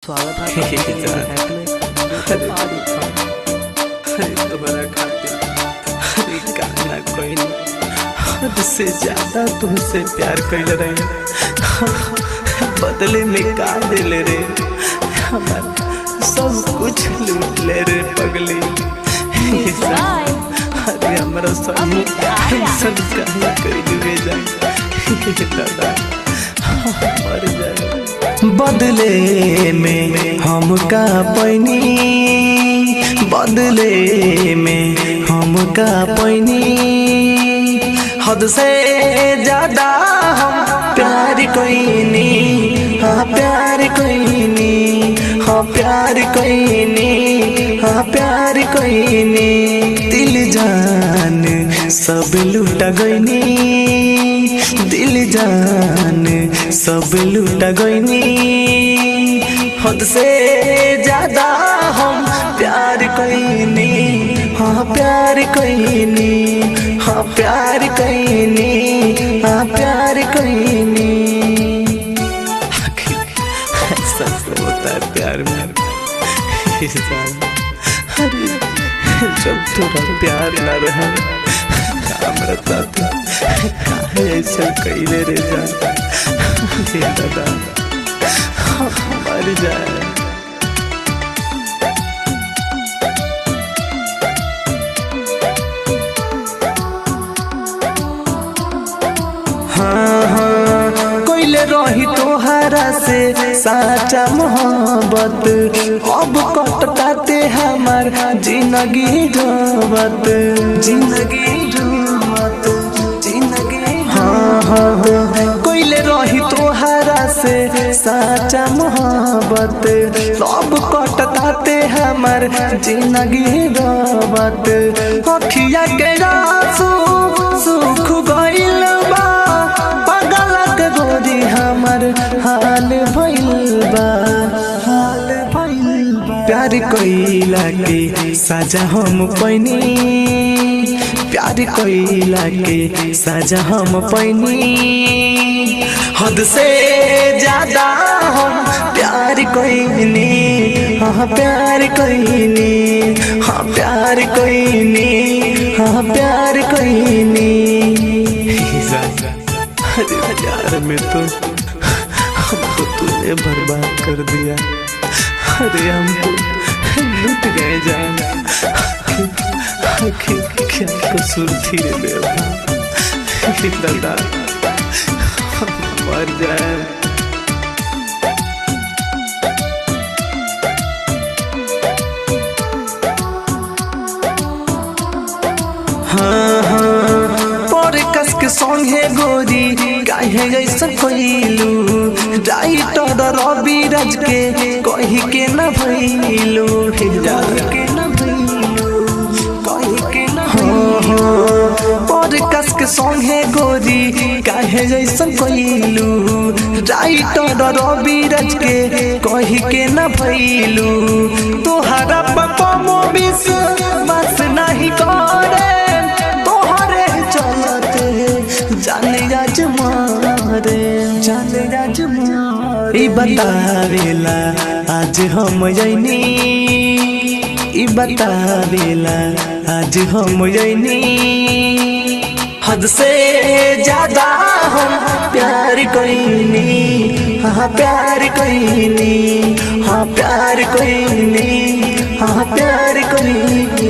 स्वागत है तुम्हारा खातिर गाना कोई नहीं, हद से ज्यादा तुमसे प्यार कर रहे, बदले में का दिले रे, हमारा सब कुछ लूट ले रे पगली। अरे हमारा सब कहीं कर डूबे जाए दादा, मर जाए। बदले में हम का पैनी, बदले में हम का पैनी, हद से ज्यादा हम प्यार कोइनी, हाँ प्यार कोइनी, हाँ प्यार कोइनी, हाँ प्यार कोइनी। दिल जान सब लुटा गईनी, दिल जान सब लुटा गईनी, हद से ज्यादा हम प्यार कोइनी, हाँ प्यार कोइनी, हाँ प्यार कोइनी, हाँ प्यार कोइनी। ऐसा होता है प्यार में, जब थोड़ा प्यार न रहा काम रहता था, काहे ऐसा कैले रे जाता दादा, मर जाए। हाँ हाँ कोइले रही तोहरा से साचा मोहब्बत, अब कटताते हमार जिंदगी ढोबत, जिंदगी ढोबत, जिंदगी। हाँ हाँ कोइले रही तोहरा से साचा मोहब्बत, अब कटताते हमार जिंदगी ढोबत। अखिया के आंसू सूख गइल बा, पगलक गोरी हमर हाल भइल बा, हाल भइल बा। प्यार कइला के सजा हम पैनी, प्यार कइला के सजा हम पैनी, हद से ज्यादा हम प्यार कइनी, हाँ प्यार कइनी, हाँ प्यार कइनी, हाँ प्यार कइनी। अरे प्यार में तो हमको तूने बर्बाद कर दिया, अरे हमको लूट गए जान, क्या कसूर थी रे बेवफा दादा, मर जाए। हाँ हाँ पर कस के सॉन्ग है गोरी, काहे ऐसा कइलू, राइटर रवि राज के कही के न भइलू, के न भइलू, कही के न भइलू। पर कस के सॉन्ग है गोरी, काहे ऐसा कइलू, राइटर रवि राज के कही के न भइलू। तोहरा पापा मोबिस बस नहीं करे, जाने राज मारे, जाने राज मारे। बतावेला आज हम जैनी, बतावेला आज हम जैनी, हद से ज्यादा हम प्यार कइनी, हाँ प्यार कइनी, हाँ प्यार कइनी, हाँ प्यार कइनी।